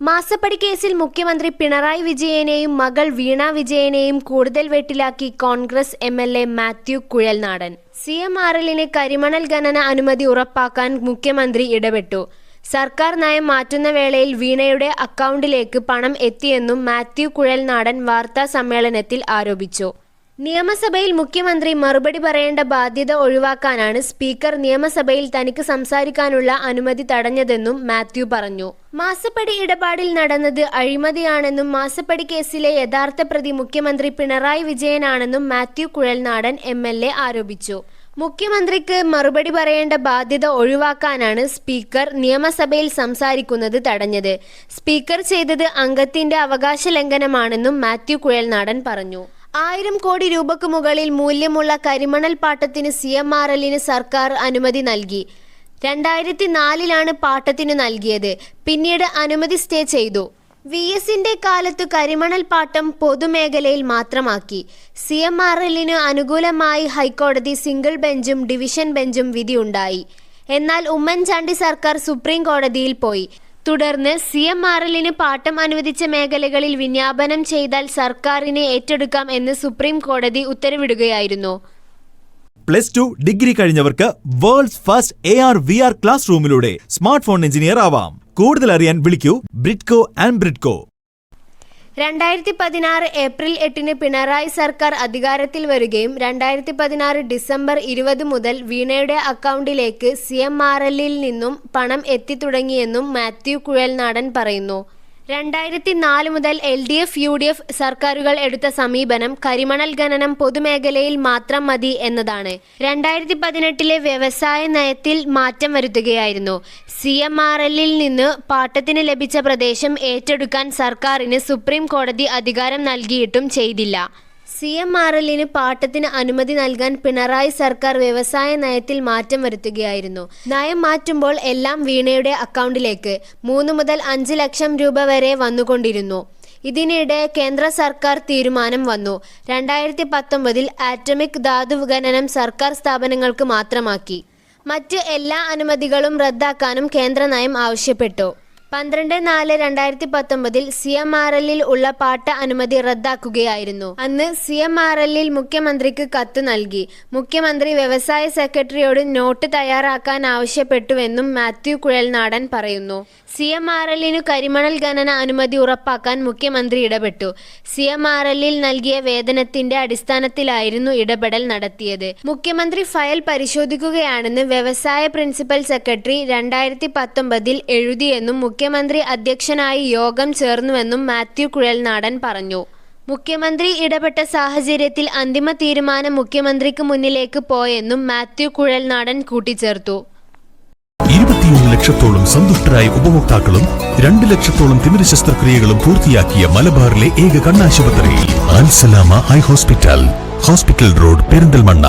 മാസപ്പടി കേസിൽ മുഖ്യമന്ത്രി പിണറായി വിജയനെയും മകൾ വീണ വിജയനെയും കൂടുതൽ വെട്ടിലാക്കി കോൺഗ്രസ് എംഎൽഎ മാത്യു കുഴൽനാടൻ. CMRLന് കരിമണൽ ഖനന അനുമതി ഉറപ്പാക്കാൻ മുഖ്യമന്ത്രി ഇടപെട്ടു. സർക്കാർ നയം മാറ്റുന്ന വേളയിൽ വീണയുടെ അക്കൗണ്ടിലേക്ക് പണം എത്തിയെന്നും മാത്യു കുഴൽനാടൻ വാർത്താ സമ്മേളനത്തിൽ ആരോപിച്ചു. നിയമസഭയിൽ മുഖ്യമന്ത്രി മറുപടി പറയേണ്ട ബാധ്യത ഒഴിവാക്കാനാണ് സ്പീക്കർ നിയമസഭയിൽ തനിക്ക് സംസാരിക്കാനുള്ള അനുമതി തടഞ്ഞതെന്നും മാത്യു പറഞ്ഞു. മാസപ്പടി ഇടപാടിൽ നടന്നത് അഴിമതിയാണെന്നും മാസപ്പടി കേസിലെ യഥാർത്ഥ പ്രതി മുഖ്യമന്ത്രി പിണറായി വിജയനാണെന്നും മാത്യു കുഴൽനാടൻ MLA ആരോപിച്ചു. മുഖ്യമന്ത്രിക്ക് മറുപടി പറയേണ്ട ബാധ്യത ഒഴിവാക്കാനാണ് സ്പീക്കർ നിയമസഭയിൽ സംസാരിക്കുന്നത് തടഞ്ഞത്. സ്പീക്കർ ചെയ്തത് അംഗത്തിന്റെ അവകാശ ലംഘനമാണെന്നും മാത്യു കുഴൽനാടൻ പറഞ്ഞു. 1000 കോടി രൂപയ്ക്ക് മുകളിൽ മൂല്യമുള്ള കരിമണൽ പാട്ടത്തിന് CMRLന് സർക്കാർ അനുമതി നൽകി. 2004 പാട്ടത്തിന് നൽകിയത്. പിന്നീട് അനുമതി സ്റ്റേ ചെയ്തു. VSന്റെ കാലത്തു കരിമണൽ പാട്ടം പൊതുമേഖലയിൽ മാത്രമാക്കി. CMRLന് അനുകൂലമായി ഹൈക്കോടതി സിംഗിൾ ബെഞ്ചും ഡിവിഷൻ ബെഞ്ചും വിധിയുണ്ടായി. എന്നാൽ ഉമ്മൻചാണ്ടി സർക്കാർ സുപ്രീം കോടതിയിൽ പോയി. തുടർന്ന് CMRLന് പാട്ടം അനുവദിച്ച മേഖലകളിൽ വിജ്ഞാപനം ചെയ്താൽ സർക്കാരിനെ ഏറ്റെടുക്കാം എന്ന് സുപ്രീം കോടതി ഉത്തരവിടുകയായിരുന്നു. +2 ഡിഗ്രി കഴിഞ്ഞവർക്ക് വേൾഡ്സ് ഫസ്റ്റ് AR/VR ക്ലാസ് റൂമിലൂടെ സ്മാർട്ട് ഫോൺ എഞ്ചിനീയർ ആവാം. കൂടുതൽ അറിയാൻ വിളിക്കൂ ബ്രിഡ്കോ ആൻഡ് ബ്രിഡ്കോ. 2016 ഏപ്രിൽ 8 പിണറായി സർക്കാർ അധികാരത്തിൽ വരികയും 2016 ഡിസംബർ 20 മുതൽ വീണയുടെ അക്കൗണ്ടിലേക്ക് CMRLൽ നിന്നും പണം എത്തിത്തുടങ്ങിയെന്നും മാത്യു കുഴൽനാടൻ പറയുന്നു. 2004 മുതൽ LDF UDF സർക്കാരുകൾ എടുത്ത സമീപനം കരിമണൽ ഖനനം പൊതുമേഖലയിൽ മാത്രം മതി എന്നതാണ്. 2018 വ്യവസായ നയത്തിൽ മാറ്റം വരുത്തുകയായിരുന്നു. CMRLൽ നിന്ന് പാട്ടത്തിന് ലഭിച്ച പ്രദേശം ഏറ്റെടുക്കാൻ സർക്കാരിന് സുപ്രീം കോടതി അധികാരം നൽകിയിട്ടും ചെയ്തില്ല. CMRLന് പാട്ടത്തിന് അനുമതി നൽകാൻ പിണറായി സർക്കാർ വ്യവസായ നയത്തിൽ മാറ്റം വരുത്തുകയായിരുന്നു. നയം മാറ്റുമ്പോൾ എല്ലാം വീണയുടെ അക്കൗണ്ടിലേക്ക് 3 മുതൽ 5 ലക്ഷം രൂപ വരെ വന്നുകൊണ്ടിരുന്നു. ഇതിനിടെ കേന്ദ്ര സർക്കാർ തീരുമാനം വന്നു. 2019 ആറ്റമിക് ധാതു ഖനനം സർക്കാർ സ്ഥാപനങ്ങൾക്ക് മാത്രമാക്കി. മറ്റ് എല്ലാ അനുമതികളും റദ്ദാക്കാനും കേന്ദ്ര നയം ആവശ്യപ്പെട്ടു. 12/4/2019 CMRLൽ ഉള്ള പാട്ട അനുമതി റദ്ദാക്കുകയായിരുന്നു. അന്ന് CMRLൽ മുഖ്യമന്ത്രിക്ക് കത്ത് നൽകി. മുഖ്യമന്ത്രി വ്യവസായ സെക്രട്ടറിയോട് നോട്ട് തയ്യാറാക്കാൻ ആവശ്യപ്പെട്ടുവെന്നും മാത്യു കുഴൽനാടൻ പറയുന്നു. CMRLനു കരിമണൽ ഖനന അനുമതി ഉറപ്പാക്കാൻ മുഖ്യമന്ത്രി ഇടപെട്ടു. CMRLൽ നൽകിയ വേതനത്തിന്റെ അടിസ്ഥാനത്തിലായിരുന്നു ഇടപെടൽ നടത്തിയത്. മുഖ്യമന്ത്രി ഫയൽ പരിശോധിക്കുകയാണെന്ന് വ്യവസായ പ്രിൻസിപ്പൽ സെക്രട്ടറി 2019 എഴുതിയെന്നും മുഖ്യമന്ത്രി അധ്യക്ഷനായി യോഗം ചേർന്നുവെന്നും മാത്യു കുഴൽനാടൻ പറഞ്ഞു. മുഖ്യമന്ത്രി ഇടപെട്ട സാഹചര്യത്തിൽ അന്തിമ തീരുമാനം മുഖ്യമന്ത്രിക്ക് മുന്നിലേക്ക് പോയെന്നും മാത്യു കുഴൽനാടൻ കൂട്ടിച്ചേർത്തു. 21 ലക്ഷത്തോളം സന്തുഷ്ടരായ ഉപഭോക്താക്കളും 2 ലക്ഷത്തോളം തിമിര ശസ്ത്രക്രിയകളും പൂർത്തിയാക്കിയ മലബാറിലെ ഏക കണ്ണാശുപത്രി അൽ സലാമ ഹൈ ഹോസ്പിറ്റൽ റോഡ് പെരിന്തൽമണ്ണ.